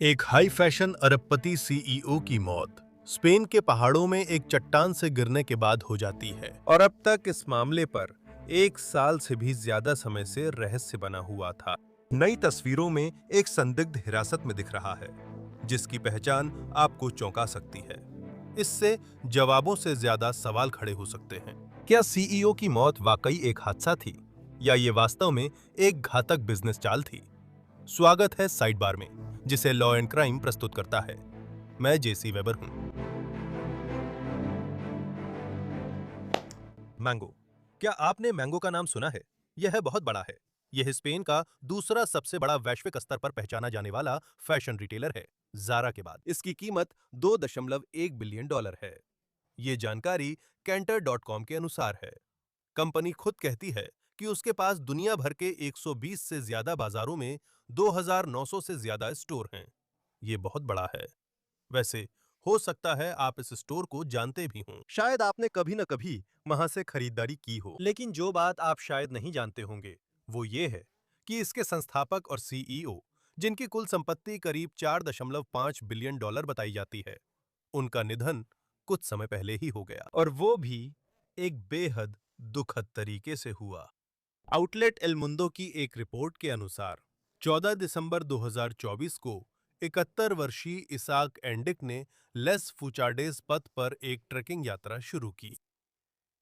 एक high fashion अरबपति CEO की मौत स्पेन के पहाड़ों में एक चट्टान से गिरने के बाद हो जाती है और अब तक इस मामले पर 1 साल से भी ज्यादा समय से रहस्य बना हुआ था। नई तस्वीरों में एक संदिग्ध हिरासत में दिख रहा है जिसकी पहचान आपको चौंका सकती है। इससे जवाबों से ज्यादा सवाल खड़े हो सकते हैं। क्या सीईओ की मौत वाकई एक हादसा थी या ये वास्तव में एक घातक बिजनेस चाल थी? स्वागत है साइड बार में, जिसे लॉ एंड क्राइम प्रस्तुत करता है। मैं जेसी वेबर हूं। मैंगो। क्या आपने मैंगो का नाम सुना है? यह बहुत बड़ा है। यह स्पेन का दूसरा सबसे बड़ा वैश्विक स्तर पर पहचाना जाने वाला फैशन रिटेलर है, ज़ारा के बाद। इसकी कीमत $2.1 बिलियन है। ये जानकारी कैंटर.com के अनुसार है। कंपनी खुद कहती है कि उसके पास दुनिया भर के 120 से ज्यादा बाजारों में 2,900 से ज्यादा स्टोर हैं। ये बहुत बड़ा है। वैसे हो सकता है आप इस स्टोर को जानते भी हों। शायद आपने कभी न कभी वहां से खरीदारी की हो। लेकिन जो बात आप शायद नहीं जानते होंगे वो ये है कि इसके संस्थापक और सीईओ, जिनकी कुल संपत्ति करीब $4.5 बिलियन बताई जाती है, उनका निधन कुछ समय पहले ही हो गया, और वो भी एक बेहद दुखद तरीके से हुआ। आउटलेट एल मुंडो की एक रिपोर्ट के अनुसार 14 दिसंबर 2024 को 71 वर्षीय इसाक एंडिक ने लेस फुचाडेस पथ पर एक ट्रेकिंग यात्रा शुरू की।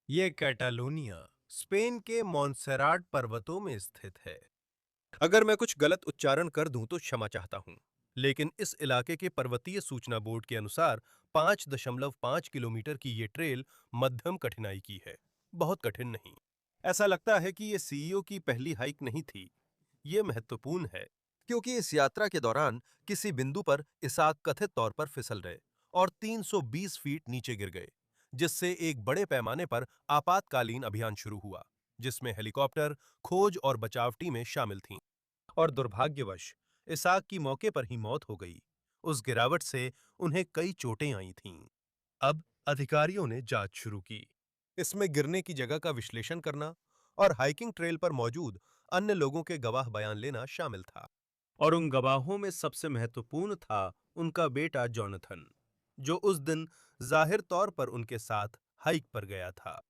ये कैटालोनिया, स्पेन के मोंसेराट पर्वतों में स्थित है। अगर मैं कुछ गलत उच्चारण कर दूं तो क्षमा चाहता हूं, लेकिन इस इलाके के पर्वतीय सूचना बोर्ड के अनुसार 5.5 किलोमीटर की ये ट्रेल मध्यम कठिनाई की है, बहुत कठिन नहीं। ऐसा लगता है कि ये सीईओ की पहली हाइक नहीं थी। ये महत्वपूर्ण है क्योंकि इस यात्रा के दौरान किसी बिंदु पर इसाक कथित तौर पर फिसल गए और 320 फीट नीचे गिर गए, जिससे एक बड़े पैमाने पर आपातकालीन अभियान शुरू हुआ, जिसमें हेलीकॉप्टर, खोज और बचाव टीमें शामिल थीं। और दुर्भाग्यवश इसाक की मौके पर ही मौत हो गई। उस गिरावट से उन्हें कई चोटें आई थीं। अब अधिकारियों ने जांच शुरू की। इसमें गिरने की जगह का विश्लेषण करना और हाइकिंग ट्रेल पर मौजूद अन्य लोगों के गवाह बयान लेना शामिल था। और उन गवाहों में सबसे महत्वपूर्ण था उनका बेटा जोनाथन, जो उस दिन जाहिर तौर पर उनके साथ हाइक पर गया था।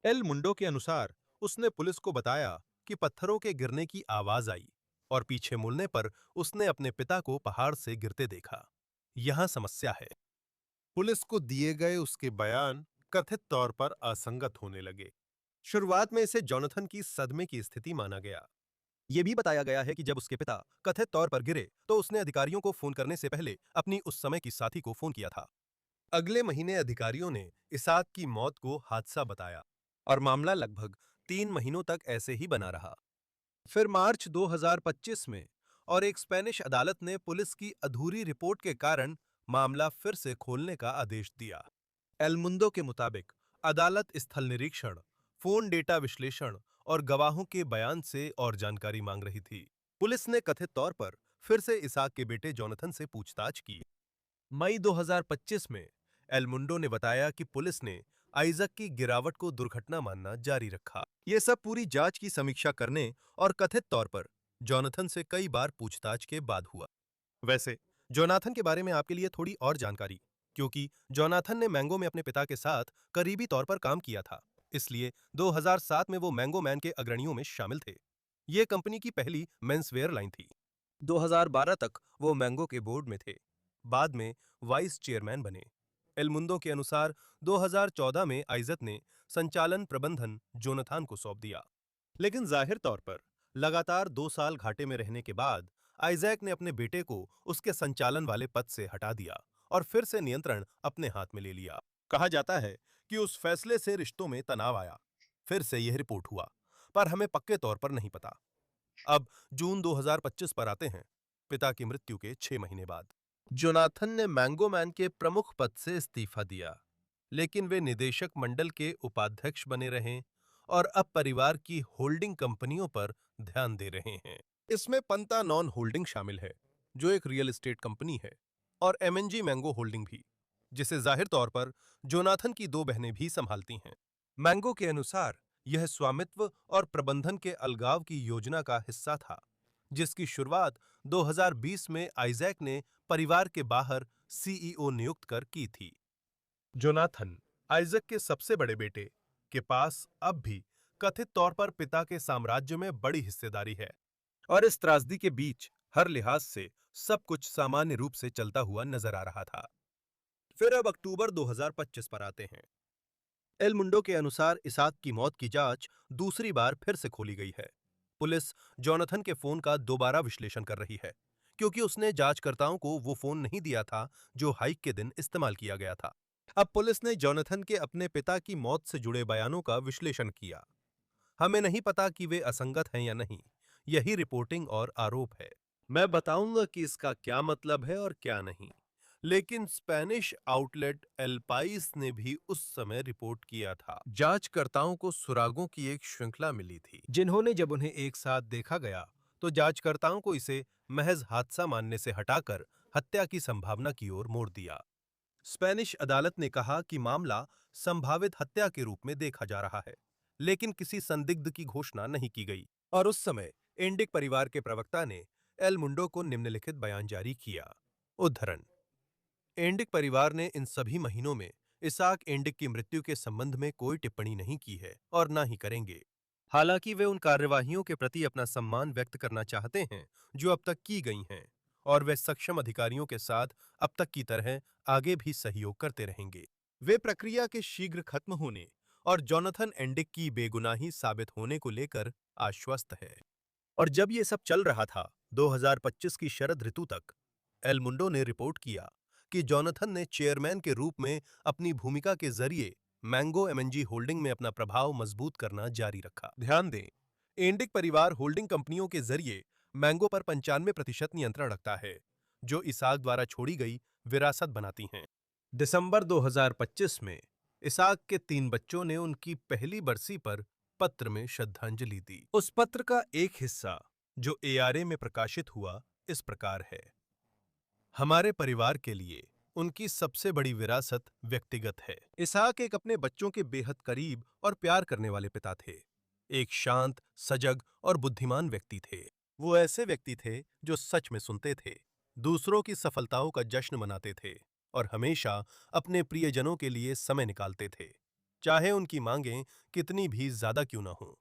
एल मुंडो के अनुसार उसने पुलिस को बताया कि पत्थरों के गिरने की आवाज आई और पीछे मुड़ने पर उसने अपने पिता को पहाड़ से गिरते देखा। यहां समस्या है। पुलिस को दिए गए उसके बयान कथित तौर पर असंगत होने लगे। शुरुआत में इसे जोनाथन की सदमे की स्थिति माना गया। यह भी बताया गया है कि जब उसके पिता कथित तौर पर गिरे तो उसने अधिकारियों को फोन करने से पहले अपनी उस समय की साथी को फोन किया था। अगले महीने अधिकारियों ने इसाक की मौत को हादसा बताया और मामला लगभग 3 महीनों तक ऐसे ही बना रहा। फिर मार्च 2025 में और एक स्पेनिश अदालत ने पुलिस की अधूरी रिपोर्ट के कारण मामला फिर से खोलने का आदेश दिया। एल मुंडो के मुताबिक अदालत स्थल निरीक्षण, फोन डेटा विश्लेषण और गवाहों के बयान से और जानकारी मांग रही थी। पुलिस ने कथित तौर पर फिर से इसाक के बेटे जोनाथन से पूछताछ की। मई 2025 में एल मुंडो ने बताया कि पुलिस ने आइजक की गिरावट को दुर्घटना मानना जारी रखा। ये सब पूरी जांच की समीक्षा करने और कथित तौर पर जोनाथन से कई बार पूछताछ के बाद हुआ। वैसे जोनाथन के बारे में आपके लिए थोड़ी और जानकारी, क्योंकि जोनाथन ने मैंगो में अपने पिता के साथ करीबी तौर पर काम किया था, इसलिए 2007 में वो मैंगो मैन के अग्रणियों में शामिल थे। ये कंपनी की पहली मेंसवेयर लाइन थी। 2012 तक वो मैंगो के बोर्ड में थे। बाद में वाइस चेयरमैन बने। एल मुंडो के अनुसार 2014 में आइजक ने संचालन प्रबंधन जोनाथन को सौंप दिया। लेकिन जाहिर तौर पर लगातार 2 साल घाटे में रहने के बाद आइजैक ने अपने बेटे को उसके संचालन वाले पद से हटा दिया और फिर से नियंत्रण अपने हाथ में ले लिया। कहा जाता है कि उस फैसले से रिश्तों में तनाव आया। फिर से यह रिपोर्ट हुआ, पर हमें पक्के तौर पर नहीं पता। अब जून 2025 पर आते हैं, पिता की मृत्यु के 6 महीने बाद। जोनाथन ने मैंगो मैन के प्रमुख पद से इस्तीफा दिया, लेकिन वे निदेशक मंडल के उपाध्यक्ष बने रहे और अब परिवार की होल्डिंग कंपनियों पर ध्यान दे रहे हैं। इसमें पंता नॉन होल्डिंग शामिल है, जो एक रियल एस्टेट कंपनी है, और एमएनजी मैंगो होल्डिंग भी, जिसे जाहिर तौर पर जोनाथन की दो बहनें भी संभालती हैं। मैंगो के अनुसार यह स्वामित्व और प्रबंधन के अलगाव की योजना का हिस्सा था, जिसकी शुरुआत 2020 में आइजैक ने परिवार के बाहर सीईओ नियुक्त कर की थी। जोनाथन, आइजैक के सबसे बड़े बेटे, के पास अब भी कथित तौर पर पिता के साम्राज्य में बड़ी हिस्सेदारी है और इस त्रासदी के बीच हर लिहाज से सब कुछ सामान्य रूप से चलता हुआ नजर आ रहा था। फिर अब अक्टूबर 2025 पर आते हैं। एल मुंडो के अनुसार इसाक की मौत की जांच दूसरी बार फिर से खोली गई है। पुलिस जोनाथन के फोन का दोबारा विश्लेषण कर रही है, क्योंकि उसने जांचकर्ताओं को वो फोन नहीं दिया था जो हाइक के दिन इस्तेमाल किया गया था। अब पुलिस ने जोनाथन के अपने पिता की मौत से जुड़े बयानों का विश्लेषण किया। हमें नहीं पता कि वे असंगत हैं या नहीं, यही रिपोर्टिंग और आरोप है। मैं बताऊंगा कि इसका क्या मतलब है और क्या नहीं, लेकिन स्पेनिश आउटलेट एल पाइस ने भी उस समय रिपोर्ट किया था। जांचकर्ताओं को सुरागों की एक श्रृंखला मिली थी, जिन्होंने जब उन्हें एक साथ देखा गया तो जांचकर्ताओं को इसे महज हादसा मानने से हटाकर हत्या की संभावना की ओर मोड़ दिया। स्पेनिश अदालत ने कहा कि मामला संभावित हत्या के रूप में देखा जा रहा है, लेकिन किसी संदिग्ध की घोषणा नहीं की गई। और उस समय एंडिक परिवार के प्रवक्ता ने एल मुंडो को निम्नलिखित बयान जारी किया। उद्धरण: एंडिक परिवार ने इन सभी महीनों में इसाक एंडिक की मृत्यु के संबंध में कोई टिप्पणी नहीं की है और ना ही करेंगे। हालांकि वे उन कार्यवाहियों के प्रति अपना सम्मान व्यक्त करना चाहते हैं जो अब तक की गई हैं, और वे सक्षम अधिकारियों के साथ अब तक की तरह आगे भी सहयोग करते रहेंगे। वे प्रक्रिया के शीघ्र खत्म होने और जोनाथन एंडिक की बेगुनाही साबित होने को लेकर आश्वस्त है। और जब ये सब चल रहा था, 2025 की शरद ऋतु तक, एल मुंडो ने रिपोर्ट किया कि जोनाथन ने चेयरमैन के रूप में अपनी भूमिका के जरिए मैंगो एमएनजी होल्डिंग में अपना प्रभाव मजबूत करना जारी रखा। ध्यान दें, एंडिक परिवार होल्डिंग कंपनियों के जरिए मैंगो पर 95% नियंत्रण रखता है, जो इसाक द्वारा छोड़ी गई विरासत बनाती हैं। दिसंबर 2025 में इसाक के 3 बच्चों ने उनकी पहली बरसी पर पत्र में श्रद्धांजलि दी। उस पत्र का एक हिस्सा जो एआरए में प्रकाशित हुआ इस प्रकार है: हमारे परिवार के लिए उनकी सबसे बड़ी विरासत व्यक्तिगत है। इसाक एक अपने बच्चों के बेहद करीब और प्यार करने वाले पिता थे। एक शांत, सजग और बुद्धिमान व्यक्ति थे। वो ऐसे व्यक्ति थे जो सच में सुनते थे, दूसरों की सफलताओं का जश्न मनाते थे और हमेशा अपने प्रियजनों के लिए समय निकालते थे, चाहे उनकी मांगें कितनी भी ज्यादा क्यों ना हों।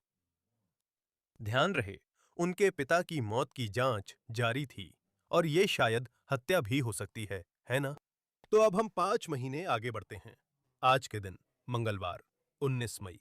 ध्यान रहे, उनके पिता की मौत की जांच जारी थी और ये शायद हत्या भी हो सकती है ना? तो अब हम 5 महीने आगे बढ़ते हैं। आज के दिन, मंगलवार, 19 मई,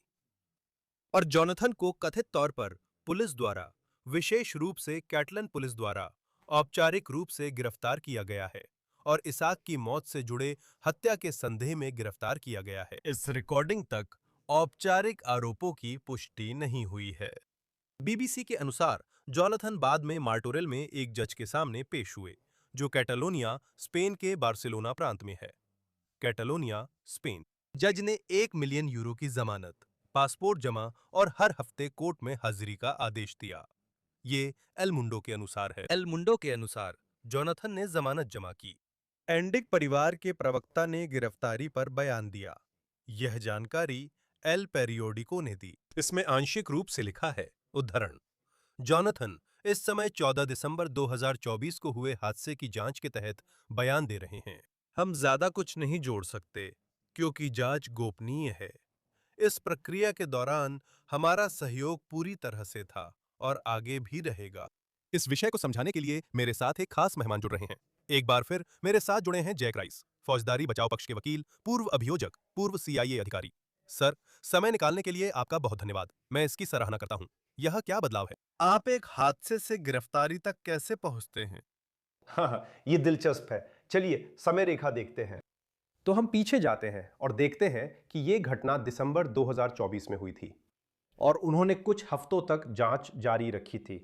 और जोनाथन को कथित तौर पर पुलिस द्वारा, विशेष रूप से कैटलन पुलिस द्वारा, औपचारिक रूप से गिरफ्तार किया गया है और इसाक की मौत से जुड़े हत्या के संदेह में गिरफ्तार किया गया है। इस रिकॉर्डिंग तक औपचारिक आरोपों की पुष्टि नहीं हुई है। बीबीसी के अनुसार जोनाथन बाद में मार्टोरेल में एक जज के सामने पेश हुए, जो कैटालोनिया, स्पेन के बार्सिलोना प्रांत में है। Catalonia, Spain. जज ने 1 मिलियन यूरो की जमानत, पासपोर्ट जमा और हर हफ्ते कोर्ट में हाजिरी का आदेश दिया। ये एल मुंडो के अनुसार है। एल मुंडो के अनुसार जोनाथन ने जमानत जमा की। एंडिक परिवार के प्रवक्ता ने गिरफ्तारी पर बयान दिया। यह जानकारी एल पेरियोडिको ने दी। इसमें आंशिक रूप से लिखा है, उद्धरण: जोनाथन इस समय 14 दिसंबर 2024 को हुए हादसे की जांच के तहत बयान दे रहे हैं। हम ज्यादा कुछ नहीं जोड़ सकते क्योंकि जांच गोपनीय है। इस प्रक्रिया के दौरान हमारा सहयोग पूरी तरह से था और आगे भी रहेगा। इस विषय को समझाने के लिए मेरे साथ एक खास मेहमान जुड़ रहे हैं। एक बार फिर मेरे साथ जुड़े हैं जैक राइस, फौजदारी बचाव पक्ष के वकील, पूर्व अभियोजक, पूर्व सीआईए अधिकारी। सर, समय निकालने के लिए आपका बहुत धन्यवाद। मैं इसकी सराहना करता हूं। यह क्या बदलाव है? आप एक हादसे से गिरफ्तारी तक कैसे पहुंचते हैं? हाँ, ये दिलचस्प है। चलिए समय रेखा देखते हैं। तो हम पीछे जाते हैं और देखते हैं कि ये घटना दिसंबर 2024 में हुई थी और उन्होंने कुछ हफ्तों तक जांच जारी रखी थी।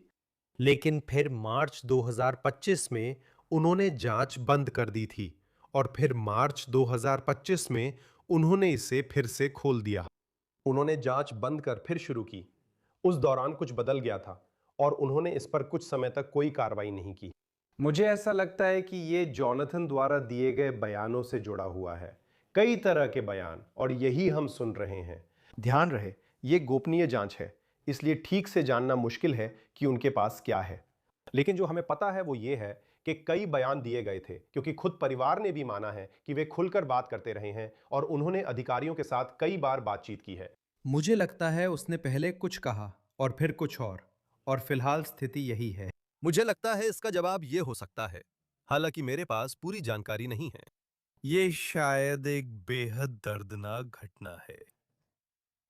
लेकिन फिर मार्च 2025 में उन्होंने जांच बंद कर दी थी और फिर मार्च 2025 में उन्होंने इसे फिर से खोल दिया। उन्होंने जांच बंद कर फिर शुरू की। उस दौरान कुछ बदल गया था और उन्होंने इस पर कुछ समय तक कोई कार्रवाई नहीं की। मुझे ऐसा लगता है कि ये जोनाथन द्वारा दिए गए बयानों से जुड़ा हुआ है, कई तरह के बयान, और यही हम सुन रहे हैं। ध्यान रहे, ये गोपनीय जांच है, इसलिए ठीक से जानना मुश्किल है कि उनके पास क्या है। लेकिन जो हमें पता है वो ये है कि कई बयान दिए गए थे, क्योंकि खुद परिवार ने भी माना है कि वे खुलकर बात करते रहे हैं और उन्होंने अधिकारियों के साथ कई बार बातचीत की है। मुझे लगता है उसने पहले कुछ कहा और फिर कुछ और फिलहाल स्थिति यही है। मुझे लगता है इसका जवाब ये हो सकता है, हालांकि मेरे पास पूरी जानकारी नहीं है। ये शायद एक बेहद दर्दनाक घटना है।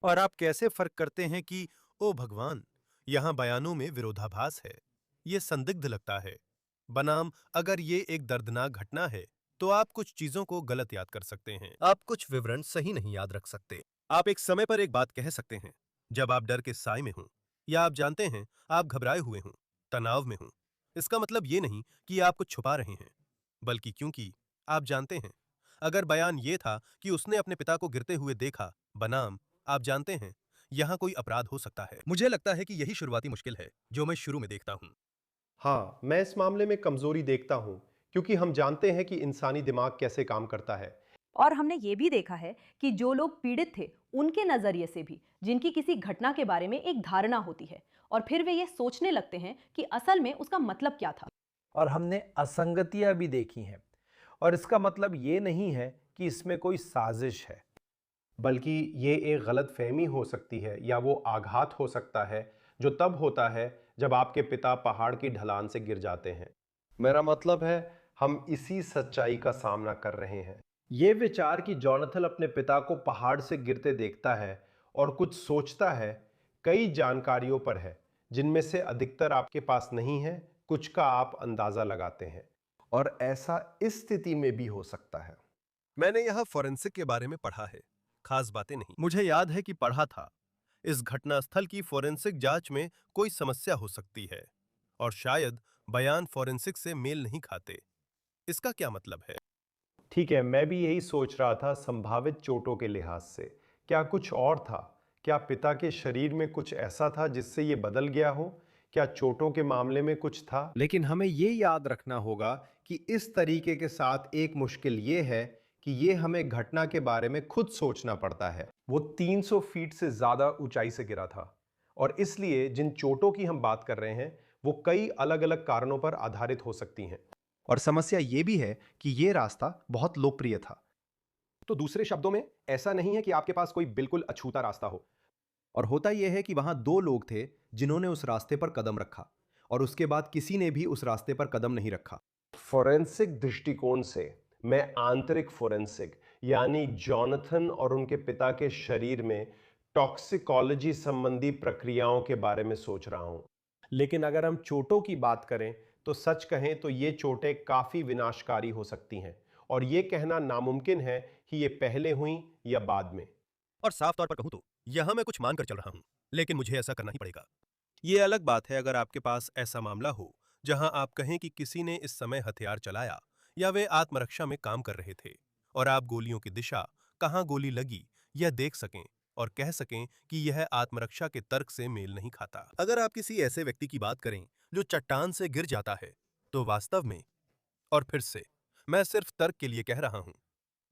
और आप कैसे फर्क करते हैं कि ओ भगवान, यहां बयानों में विरोधाभास है, ये संदिग्ध लगता है। बनाम अगर ये एक दर्दनाक घटना है तो आप कुछ चीजों को गलत याद कर सकते हैं, आप कुछ विवरण सही नहीं याद रख सकते। आप एक समय पर एक बात कह सकते हैं जब आप डर के साए में हों, या आप जानते हैं आप घबराए हुए हों, तनाव में हों। इसका मतलब ये नहीं कि आप कुछ छुपा रहे हैं, बल्कि क्योंकि आप जानते हैं। अगर बयान ये था कि उसने अपने पिता को गिरते हुए देखा, बनाम आप जानते हैं, यहां कोई अपराध हो सकता है। मुझे लगता है कि यही शुरुआती मुश्किल है जो मैं शुरू में देखता हूं। हाँ, मैं इस मामले में कमजोरी देखता हूं, क्योंकि हम जानते हैं कि इंसानी दिमाग कैसे काम करता है। और हमने ये भी देखा है कि जो लोग पीड़ित थे उनके नजरिए से भी, जिनकी किसी घटना के बारे में एक धारणा होती है, और फिर वे ये सोचने लगते हैं कि असल में उसका मतलब क्या था। और हमने असंगतियां भी देखी हैं। और इसका मतलब ये नहीं है कि इसमें कोई साजिश है। बल्कि ये एक गलतफहमी हो सकती है या वो आघात हो सकता है जो तब होता है जब आपके पिता पहाड़ की ढलान से गिर जाते हैं। मेरा मतलब है, हम इसी सच्चाई का सामना कर रहे हैं। ये विचार कि जॉनथन अपने पिता को पहाड़ से गिरते देखता है और कुछ सोचता है, कई जानकारियों पर है, जिनमें से अधिकतर आपके पास नहीं है, कुछ का आप अंदाजा लगाते हैं। और ऐसा इस स्थिति में भी हो सकता है। मैंने यहां फोरेंसिक के बारे में पढ़ा है, खास बातें नहीं। मुझे याद है कि पढ़ा था इस घटनास्थल की फोरेंसिक जांच में कोई समस्या हो सकती है और शायद बयान फोरेंसिक से मेल नहीं खाते। इसका क्या मतलब है? ठीक है, मैं भी यही सोच रहा था। संभावित चोटों के लिहाज से क्या कुछ और था? क्या पिता के शरीर में कुछ ऐसा था जिससे ये बदल गया हो? क्या चोटों के मामले में कुछ था? लेकिन हमें ये याद रखना होगा कि इस तरीके के साथ एक मुश्किल ये है कि ये हमें घटना के बारे में खुद सोचना पड़ता है। वो 300 फीट से ज्यादा ऊंचाई से गिरा था, और इसलिए जिन चोटों की हम बात कर रहे हैं वो कई अलग अलग कारणों पर आधारित हो सकती हैं। और समस्या ये भी है कि ये रास्ता बहुत लोकप्रिय था। तो दूसरे शब्दों में, ऐसा नहीं है कि आपके पास कोई बिल्कुल अछूता रास्ता हो। और होता यह है कि वहां दो लोग थे जिन्होंने उस रास्ते पर कदम रखा, और उसके बाद किसी ने भी उस रास्ते पर कदम नहीं रखा। फोरेंसिक दृष्टिकोण से मैं आंतरिक फोरेंसिक, यानी जॉनथन और उनके पिता के शरीर में टॉक्सिकोलॉजी संबंधी प्रक्रियाओं के बारे में सोच रहा हूं। लेकिन अगर हम चोटों की बात करें तो सच कहें तो ये चोटें काफी विनाशकारी हो सकती हैं, और ये कहना नामुमकिन है कि ये पहले हुई या बाद में। और साफ तौर पर कहूं तो यहां मैं कुछ मान कर चल रहा हूं, लेकिन मुझे ऐसा करना ही पड़ेगा। यह अलग बात है अगर आपके पास ऐसा मामला हो जहां आप कहें कि किसी ने इस समय हथियार चलाया या वे आत्मरक्षा में काम कर रहे थे, और आप गोलियों की दिशा, कहां गोली लगी, यह देख सकें और कह सकें कि यह आत्मरक्षा के तर्क से मेल नहीं खाता। अगर आप किसी ऐसे व्यक्ति की बात करें जो चट्टान से गिर जाता है, तो वास्तव में, और फिर से, मैं सिर्फ तर्क के लिए कह रहा हूं,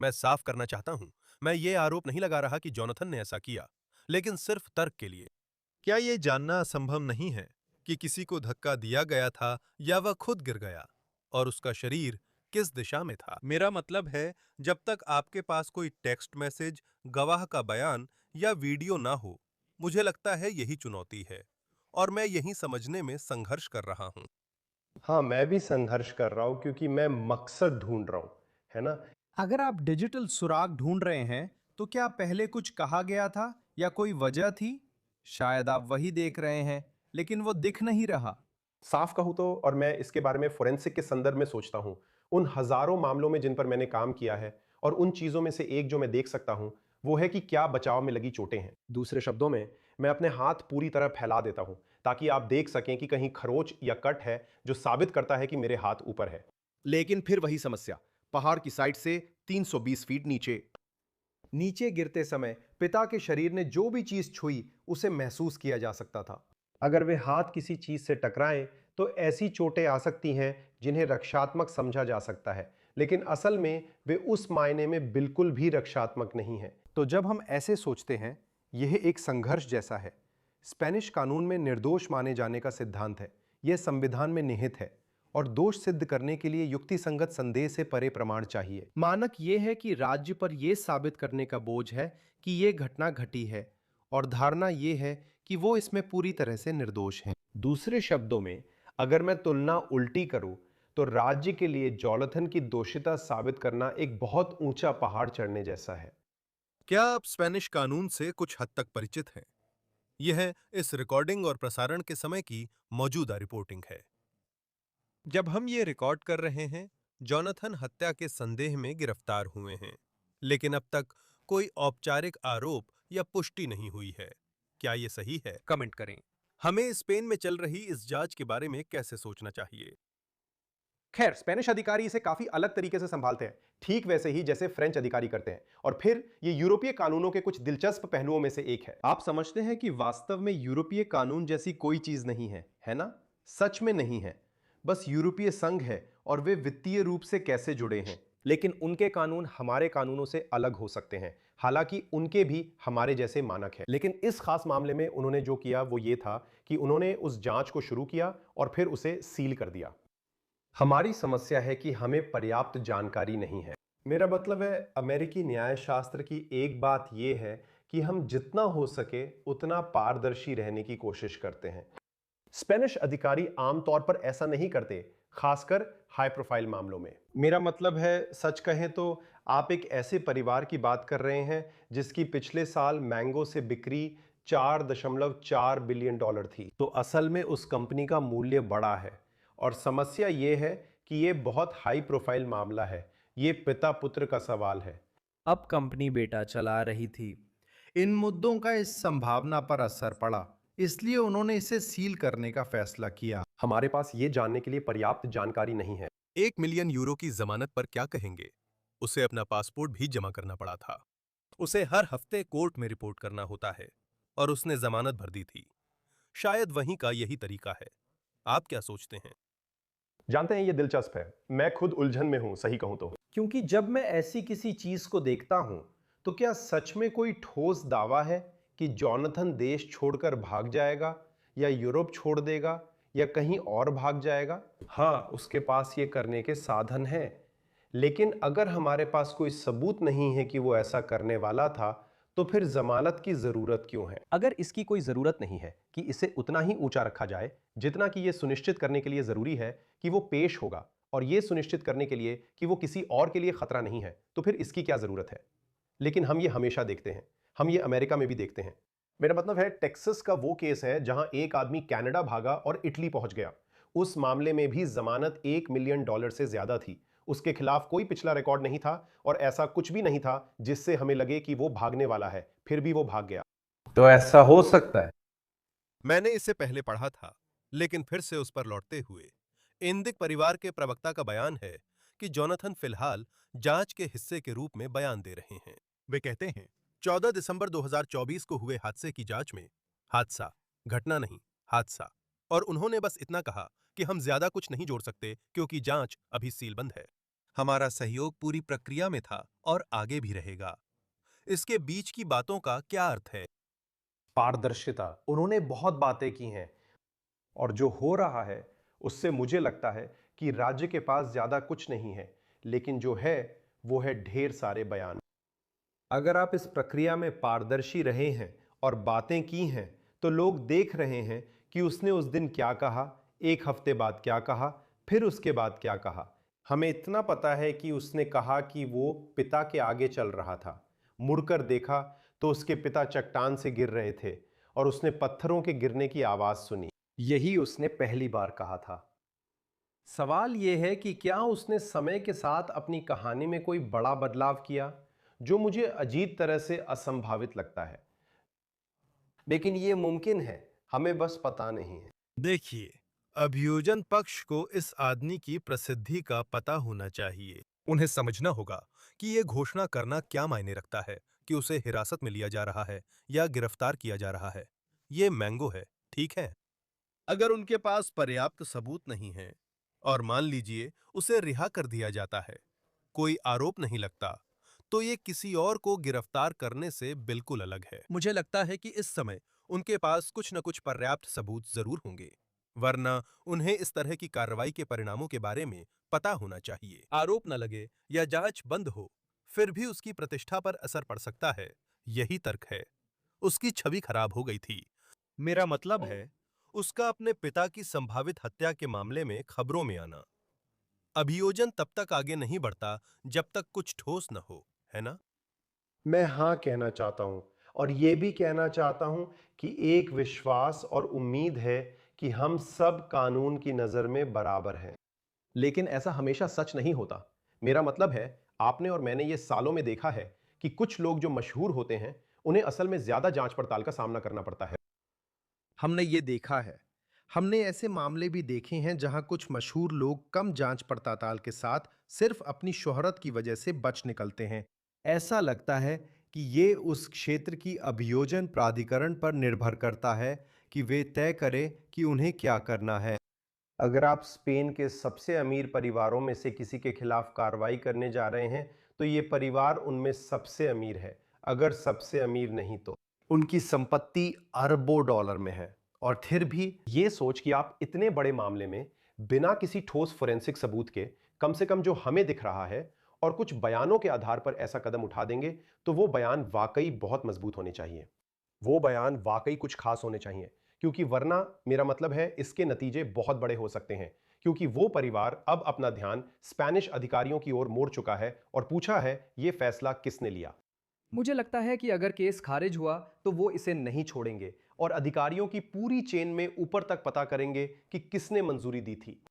मैं साफ करना चाहता हूं, मैं ये आरोप नहीं लगा रहा कि जोनाथन ने ऐसा किया, लेकिन सिर्फ तर्क के लिए। क्या यह जानना असंभव नहीं है कि किसी को धक्का दिया गया था या वह खुद गिर गया, और उसका शरीर किस दिशा में था? मेरा मतलब है, जब तक आपके पास कोई टेक्स्ट मैसेज, गवाह का बयान या वीडियो ना हो, मुझे लगता है यही चुनौती है, और मैं यही समझने में संघर्ष कर रहा हूं। हाँ, मैं भी संघर्ष कर रहा हूं, क्योंकि मैं मकसद ढूंढ रहा हूं, है ना? अगर आप डिजिटल सुराग ढूंढ रहे हैं तो क्या पहले कुछ कहा गया था या कोई वजह थी? शायद आप वही देख रहे हैं लेकिन वो दिख नहीं रहा। साफ कहूं तो, और मैं इसके बारे में फोरेंसिक के संदर्भ में सोचता हूं, उन हजारों मामलों में जिन पर मैंने काम किया है, और उन चीजों में से एक जो मैं देख सकता हूं वो है कि क्या बचाव में लगी चोटें हैं। दूसरे शब्दों में, मैं अपने हाथ पूरी तरह फैला देता हूं ताकि आप देख सकें कि कहीं खरोच या कट है जो साबित करता है कि मेरे हाथ ऊपर है। लेकिन फिर वही समस्या, पहाड़ की साइड से 320 फीट नीचे नीचे गिरते समय पिता के शरीर ने जो भी चीज छुई उसे महसूस किया जा सकता था। अगर वे हाथ किसी चीज से टकराएं तो ऐसी चोटें आ सकती हैं जिन्हें रक्षात्मक समझा जा सकता है, लेकिन असल में वे उस मायने में बिल्कुल भी रक्षात्मक नहीं है। तो जब हम ऐसे सोचते हैं, यह एक संघर्ष जैसा है। स्पेनिश कानून में निर्दोष माने जाने का सिद्धांत है, यह संविधान में निहित है और दोष सिद्ध करने के लिए युक्तिसंगत संदेह से परे प्रमाण चाहिए। मानक यह है कि राज्य पर यह साबित करने का बोझ है कि यह घटना घटी है और धारणा यह है कि वो इसमें पूरी तरह से निर्दोष हैं। दूसरे शब्दों में, अगर मैं तुलना उल्टी करूं तो राज्य के लिए जोनाथन की दोषिता साबित करना एक बहुत ऊंचा पहाड़ चढ़ने जैसा है। क्या आप स्पेनिश कानून से कुछ हद तक परिचित हैं? यह इस रिकॉर्डिंग और प्रसारण के समय की मौजूदा रिपोर्टिंग है। जब हम ये रिकॉर्ड कर रहे हैं, जोनाथन हत्या के संदेह में गिरफ्तार हुए हैं, लेकिन अब तक कोई औपचारिक आरोप या पुष्टि नहीं हुई है। क्या ये सही है? कमेंट करें। हमें स्पेन में चल रही इस जांच के बारे में कैसे सोचना चाहिए? खैर, स्पेनिश अधिकारी इसे काफी अलग तरीके से संभालते हैं, ठीक वैसे ही जैसे फ्रेंच अधिकारी करते हैं। और फिर ये यूरोपीय कानूनों के कुछ दिलचस्प पहलुओं में से एक है। आप समझते हैं कि वास्तव में यूरोपीय कानून जैसी कोई चीज नहीं है ना? सच में नहीं है। बस यूरोपीय संघ है और वे वित्तीय रूप से कैसे जुड़े हैं। लेकिन उनके कानून हमारे कानूनों से अलग हो सकते हैं, हालांकि उनके भी हमारे जैसे मानक हैं। लेकिन इस खास मामले में उन्होंने जो किया वो ये था कि उन्होंने उस जांच को शुरू किया और फिर उसे सील कर दिया। हमारी समस्या है कि हमें पर्याप्त जानकारी नहीं है। मेरा मतलब है, अमेरिकी न्याय शास्त्र की एक बात यह है कि हम जितना हो सके उतना पारदर्शी रहने की कोशिश करते हैं। स्पेनिश अधिकारी आमतौर पर ऐसा नहीं करते, खासकर हाई प्रोफाइल मामलों में। मेरा मतलब है, सच कहें तो आप एक ऐसे परिवार की बात कर रहे हैं जिसकी पिछले साल मैंगो से बिक्री 4.4 बिलियन डॉलर थी। तो असल में उस कंपनी का मूल्य बड़ा है और समस्या यह है कि यह बहुत हाई प्रोफाइल मामला है। यह पिता पुत्र का सवाल है। अब कंपनी बेटा चला रही थी। इन मुद्दों का इस संभावना पर असर पड़ा, इसलिए उन्होंने इसे सील करने का फैसला किया। हमारे पास यह जानने के लिए पर्याप्त जानकारी नहीं है। 1 मिलियन यूरो की जमानत पर क्या कहेंगे? उसे अपना पासपोर्ट भी जमा करना पड़ा था। उसे हर हफ्ते कोर्ट में रिपोर्ट करना होता है और उसने जमानत भर दी थी। शायद वहीं का यही तरीका है। आप क्या सोचते हैं? जानते हैं, यह दिलचस्प है। मैं खुद उलझन में हूं, सही कहूं तो। क्योंकि जब मैं ऐसी किसी चीज को देखता हूं तो क्या सच में कोई ठोस दावा है कि जोनाथन देश छोड़कर भाग जाएगा या यूरोप छोड़ देगा या कहीं और भाग जाएगा? हाँ, उसके पास ये करने के साधन हैं। लेकिन अगर हमारे पास कोई सबूत नहीं है कि वो ऐसा करने वाला था, तो फिर जमानत की जरूरत क्यों है? अगर इसकी कोई जरूरत नहीं है कि इसे उतना ही ऊंचा रखा जाए जितना कि यह सुनिश्चित करने के लिए जरूरी है कि वो पेश होगा, और यह सुनिश्चित करने के लिए कि वो किसी और के लिए खतरा नहीं है, तो फिर इसकी क्या जरूरत है? लेकिन हम ये हमेशा देखते हैं। हम ये अमेरिका में भी देखते हैं। मेरा मतलब है, टेक्सास का वो केस है जहां एक आदमी कनाडा भागा और इटली पहुंच गया। उस मामले में भी जमानत 1 मिलियन डॉलर से ज्यादा थी। उसके खिलाफ कोई पिछला रिकॉर्ड नहीं था और ऐसा कुछ भी नहीं था जिससे हमें लगे कि वो भागने वाला है, फिर भी वो भाग गया। तो ऐसा हो सकता है। मैंने इसे पहले पढ़ा था, लेकिन फिर से उस पर लौटते हुए इंदिक परिवार के प्रवक्ता का बयान है कि जोनाथन फिलहाल जांच के हिस्से के रूप में बयान दे रहे हैं। वे कहते हैं, 14 दिसंबर 2024 को हुए हादसे की जांच में हादसा, घटना नहीं, हादसा, और उन्होंने बस इतना कहा कि हम ज्यादा कुछ नहीं जोड़ सकते क्योंकि जांच अभी सीलबंद है। हमारा सहयोग पूरी प्रक्रिया में था और आगे भी रहेगा। इसके बीच की बातों का क्या अर्थ है? पारदर्शिता, उन्होंने बहुत बातें की हैं और जो हो रहा है उससे मुझे लगता है कि राज्य के पास ज्यादा कुछ नहीं है, लेकिन जो है वो है ढेर सारे बयान। अगर आप इस प्रक्रिया में पारदर्शी रहे हैं और बातें की हैं, तो लोग देख रहे हैं कि उसने उस दिन क्या कहा, एक हफ्ते बाद क्या कहा, फिर उसके बाद क्या कहा। हमें इतना पता है कि उसने कहा कि वो पिता के आगे चल रहा था। मुड़कर देखा तो उसके पिता चट्टान से गिर रहे थे और उसने पत्थरों के गिरने की आवाज सुनी। यही उसने पहली बार कहा था। सवाल यह है कि क्या उसने समय के साथ अपनी कहानी में कोई बड़ा बदलाव किया, जो मुझे अजीब तरह से असंभावित लगता है। लेकिन यह मुमकिन है, हमें बस पता नहीं है। देखिए, अभियोजन पक्ष को इस आदमी की प्रसिद्धि का पता होना चाहिए। उन्हें समझना होगा कि यह घोषणा करना क्या मायने रखता है कि उसे हिरासत में लिया जा रहा है या गिरफ्तार किया जा रहा है। ये मैंगो है, ठीक है? अगर उनके पास पर्याप्त सबूत नहीं है और मान लीजिए उसे रिहा कर दिया जाता है, कोई आरोप नहीं लगता, तो ये किसी और को गिरफ्तार करने से बिल्कुल अलग है। मुझे लगता है कि इस समय उनके पास कुछ न कुछ पर्याप्त सबूत जरूर होंगे। वरना उन्हें इस तरह की कार्रवाई के परिणामों के बारे में पता होना चाहिए। आरोप न लगे या जांच बंद हो, फिर भी उसकी प्रतिष्ठा पर असर पड़ सकता है, यही तर्क है। उसकी छवि खराब हो गई थी। मेरा मतलब है, उसका अपने पिता की संभावित हत्या के मामले में खबरों में आना। अभियोजन तब तक आगे नहीं बढ़ता जब तक कुछ ठोस न हो, है ना? मैं हाँ कहना चाहता हूं और ये भी कहना चाहता हूं कि एक विश्वास और उम्मीद है कि हम सब कानून की नजर में बराबर हैं। लेकिन ऐसा हमेशा सच नहीं होता। मेरा मतलब है, आपने और मैंने ये सालों में देखा है कि कुछ लोग जो मशहूर होते हैं, उन्हें असल में ज्यादा जांच पड़ताल का सामना करना पड़ता है। हमने ये देखा है। हमने ऐसे मामले भी देखे हैं जहां कुछ मशहूर लोग कम जांच पड़ताल के साथ सिर्फ अपनी शोहरत की वजह से बच निकलते हैं। ऐसा लगता है कि ये उस क्षेत्र की अभियोजन प्राधिकरण पर निर्भर करता है कि वे तय करें कि उन्हें क्या करना है। अगर आप स्पेन के सबसे अमीर परिवारों में से किसी के खिलाफ कार्रवाई करने जा रहे हैं, तो ये परिवार उनमें सबसे अमीर है, अगर सबसे अमीर नहीं तो। उनकी संपत्ति अरबों डॉलर में है, और फिर भी ये सोच कि आप इतने बड़े मामले में बिना किसी ठोस फोरेंसिक सबूत के, कम से कम जो हमें दिख रहा है, और कुछ बयानों के आधार पर ऐसा कदम उठा देंगे, तो वो बयान वाकई बहुत मजबूत होने चाहिए। वो बयान वाकई कुछ खास होने चाहिए, क्योंकि वरना मेरा मतलब है, इसके नतीजे बहुत बड़े हो सकते हैं। क्योंकि वो परिवार अब अपना ध्यान स्पेनिश अधिकारियों की ओर मोड़ चुका है और पूछा है, ये फैसला किसने लिया। मुझे लगता है कि अगर केस खारिज हुआ तो वो इसे नहीं छोड़ेंगे और अधिकारियों की पूरी चेन में ऊपर तक पता करेंगे कि किसने मंजूरी दी थी।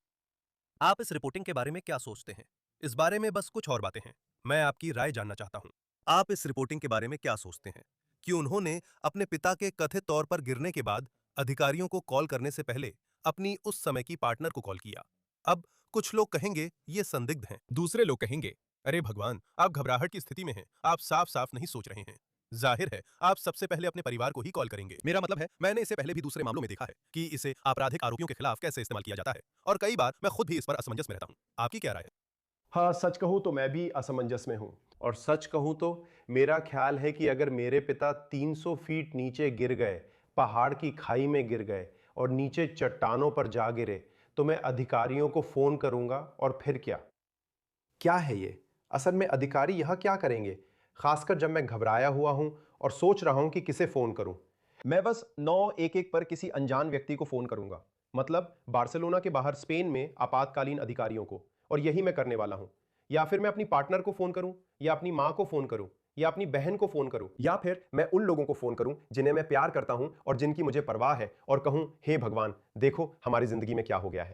आप इस रिपोर्टिंग के बारे में क्या सोचते हैं? इस बारे में बस कुछ और बातें हैं। मैं आपकी राय जानना चाहता हूं। आप इस रिपोर्टिंग के बारे में क्या सोचते हैं कि उन्होंने अपने पिता के कथित तौर पर गिरने के बाद अधिकारियों को कॉल करने से पहले अपनी उस समय की पार्टनर को कॉल किया? अब कुछ लोग कहेंगे ये संदिग्ध हैं, दूसरे लोग कहेंगे अरे भगवान, आप घबराहट की स्थिति में हैं, आप साफ साफ नहीं सोच रहे हैं। जाहिर है आप सबसे पहले अपने परिवार को ही कॉल करेंगे। मेरा मतलब है, मैंने इसे पहले भी दूसरे मामलों में देखा है कि इसे आपराधिक आरोपियों के खिलाफ कैसे इस्तेमाल किया जाता है, और कई बार मैं खुद भी इस पर असमंजस में रहता हूं। आपकी क्या राय है? हाँ, सच कहूं तो मैं भी असमंजस में हूं, और सच कहूं तो मेरा ख्याल है कि अगर मेरे पिता 300 फीट नीचे गिर गए, पहाड़ की खाई में गिर गए और नीचे चट्टानों पर जा गिरे, तो मैं अधिकारियों को फोन करूंगा। और फिर क्या क्या है ये? असल में अधिकारी यहां क्या करेंगे, खासकर जब मैं घबराया हुआ हूं और सोच रहा हूं कि किसे फोन करूं। मैं बस 911 पर किसी अनजान व्यक्ति को फोन करूंगा, मतलब बार्सिलोना के बाहर स्पेन में आपातकालीन अधिकारियों को, और यही मैं करने वाला हूं। या फिर मैं अपनी पार्टनर को फोन करूं, या अपनी मां को फोन करूं, या अपनी बहन को फोन करूं, या फिर मैं उन लोगों को फोन करूं जिन्हें मैं प्यार करता हूं और जिनकी मुझे परवाह है, और कहूं, हे भगवान, देखो हमारी जिंदगी में क्या हो गया है।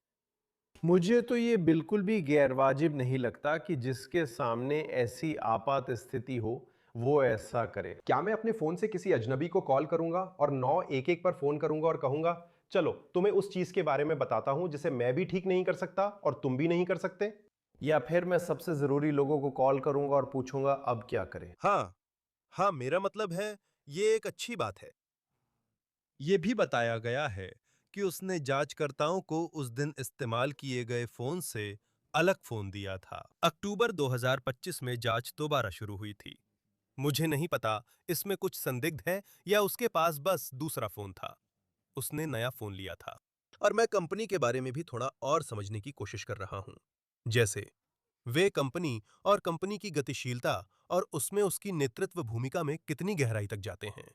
मुझे तो ये बिल्कुल भी गैरवाजिब नहीं लगता कि जिसके सामने ऐसी आपात स्थिति हो वो ऐसा करे। क्या मैं अपने फोन से किसी अजनबी को कॉल करूंगा और 911 पर फोन करूंगा और कहूंगा, चलो तुम्हें उस चीज के बारे में बताता हूं जिसे मैं भी ठीक नहीं कर सकता और तुम भी नहीं कर सकते? या फिर मैं सबसे जरूरी लोगों को कॉल करूंगा और पूछूंगा अब क्या करें? हाँ, मेरा मतलब है, ये एक अच्छी बात है। ये भी बताया गया है कि उसने जांचकर्ताओं को उस दिन इस्तेमाल किए गए फोन से अलग फोन दिया था। अक्टूबर 2025 में जांच दोबारा शुरू हुई थी। मुझे नहीं पता इसमें कुछ संदिग्ध है या उसके पास बस दूसरा फोन था। उसने नया फोन लिया था। और मैं कंपनी के बारे में भी थोड़ा और समझने की कोशिश कर रहा हूं। जैसे वे कंपनी और कंपनी की गतिशीलता और उसमें उसकी नेतृत्व भूमिका में कितनी गहराई तक जाते हैं।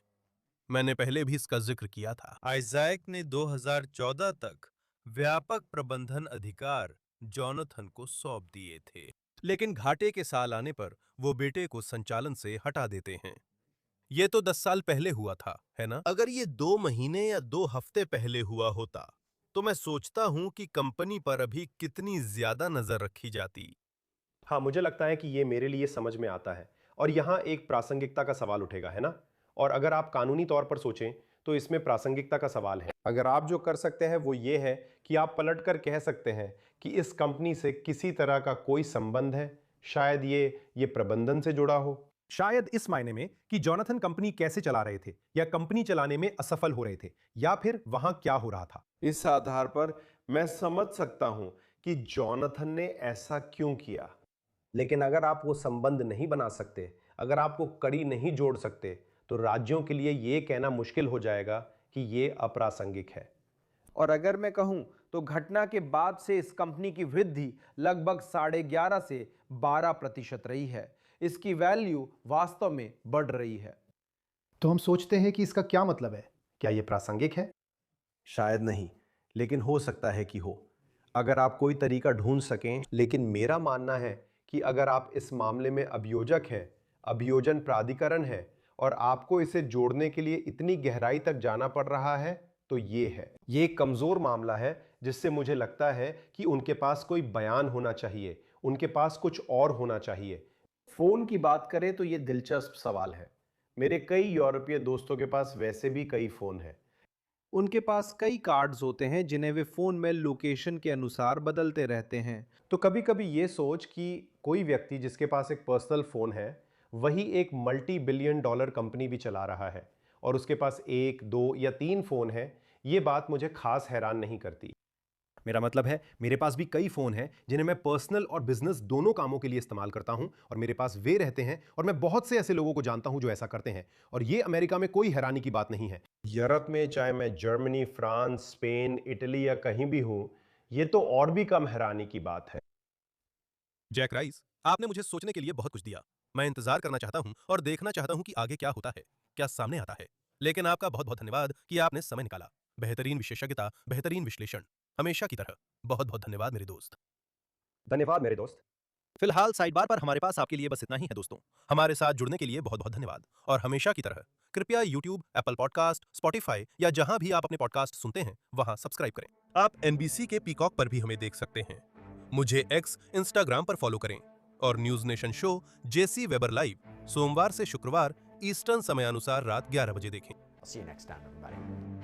मैंने पहले भी इसका जिक्र किया था। आइजैक ने 2014 तक व्यापक प्रबंधन अधिकार जॉनथन को सौंप दिए थे, लेकिन घाटे के साल आने पर वो बेटे को संचालन से हटा देते हैं। ये तो 10 साल पहले हुआ था, है ना? अगर ये 2 महीने या 2 हफ्ते पहले हुआ होता, तो मैं सोचता हूं कि कंपनी पर अभी कितनी ज्यादा नजर रखी जाती। हाँ, मुझे लगता है कि ये मेरे लिए समझ में आता है, और यहाँ एक प्रासंगिकता का सवाल उठेगा, है ना? और अगर आप कानूनी तौर पर सोचें तो इसमें प्रासंगिकता का सवाल है। अगर आप जो कर सकते हैं वो ये है कि आप पलटकर कह सकते हैं कि इस कंपनी से किसी तरह का कोई संबंध है, शायद ये प्रबंधन से जुड़ा हो। शायद इस मायने में कि जॉनथन कंपनी कैसे चला रहे थे, या कंपनी चलाने में असफल हो रहे थे, या फिर वहां क्या हो रहा था। इस आधार पर मैं समझ सकता हूं कि जॉनथन ने ऐसा क्यों किया। लेकिन अगर आप वो संबंध नहीं बना सकते, अगर आप वो कड़ी नहीं जोड़ सकते, तो राज्यों के लिए ये कहना मुश्किल हो जाएगा कि ये अप्रासंगिक है। और अगर मैं कहूं तो घटना के बाद से इस कंपनी की वृद्धि लगभग 11.5 से 12% रही है। इसकी वैल्यू वास्तव में बढ़ रही है। तो हम सोचते हैं कि इसका क्या मतलब है? क्या ये प्रासंगिक है? शायद नहीं, लेकिन हो सकता है कि हो, अगर आप कोई तरीका ढूंढ सकें। लेकिन मेरा मानना है कि अगर आप इस मामले में अभियोजक हैं, अभियोजन प्राधिकरण है और आपको इसे जोड़ने के लिए इतनी गहराई तक जाना पड़ रहा है, तो ये है। ये एक कमजोर मामला है जिससे मुझे लगता है कि उनके पास कोई बयान होना चाहिए, उनके पास कुछ और होना चाहिए। फोन की बात करें तो ये दिलचस्प सवाल है। मेरे कई यूरोपीय दोस्तों के पास वैसे भी कई फोन हैं। उनके पास कई कार्ड्स होते हैं जिन्हें वे फोन में लोकेशन के अनुसार बदलते रहते हैं। तो कभी कभी ये सोच कि कोई व्यक्ति जिसके पास एक पर्सनल फोन है, वही एक मल्टी बिलियन डॉलर कंपनी भी चला रहा है और उसके पास 1, 2 या 3 फोन है, ये बात मुझे खास हैरान नहीं करती। मेरा मतलब है, मेरे पास भी कई फोन हैं जिन्हें मैं पर्सनल और बिजनेस दोनों कामों के लिए इस्तेमाल करता हूं और मेरे पास वे रहते हैं और मैं बहुत से ऐसे लोगों को जानता हूं जो ऐसा करते हैं और ये अमेरिका में कोई हैरानी की बात नहीं है। यूरोप में चाहे मैं जर्मनी, फ्रांस, स्पेन, इटली या कहीं भी हूं, ये तो और भी कम हैरानी की बात है। जैक राइस, आपने मुझे सोचने के लिए बहुत कुछ दिया। मैं इंतजार करना चाहता हूं और देखना चाहता हूं कि आगे क्या होता है, क्या सामने आता है। लेकिन आपका बहुत बहुत धन्यवाद कि आपने समय निकाला। बेहतरीन विशेषज्ञता, बेहतरीन विश्लेषण, हमेशा की तरह। बहुत बहुत धन्यवाद मेरे दोस्त। धन्यवाद मेरे दोस्त। फिलहाल साइड बार पर हमारे पास आपके लिए बस इतना ही है दोस्तों। हमारे साथ जुड़ने के लिए बहुत बहुत धन्यवाद और हमेशा की तरह कृपया YouTube, एप्पल पॉडकास्ट, स्पॉटिफाई या जहां भी आप अपने पॉडकास्ट सुनते हैं वहां सब्सक्राइब करें। आप NBC के पीकॉक पर भी हमें देख सकते हैं। मुझे X, Instagram पर फॉलो करें और न्यूज नेशन शो जेसी वेबर लाइव सोमवार से शुक्रवार ईस्टर्न समयानुसार रात 11 बजे देखें। See you next time, everybody.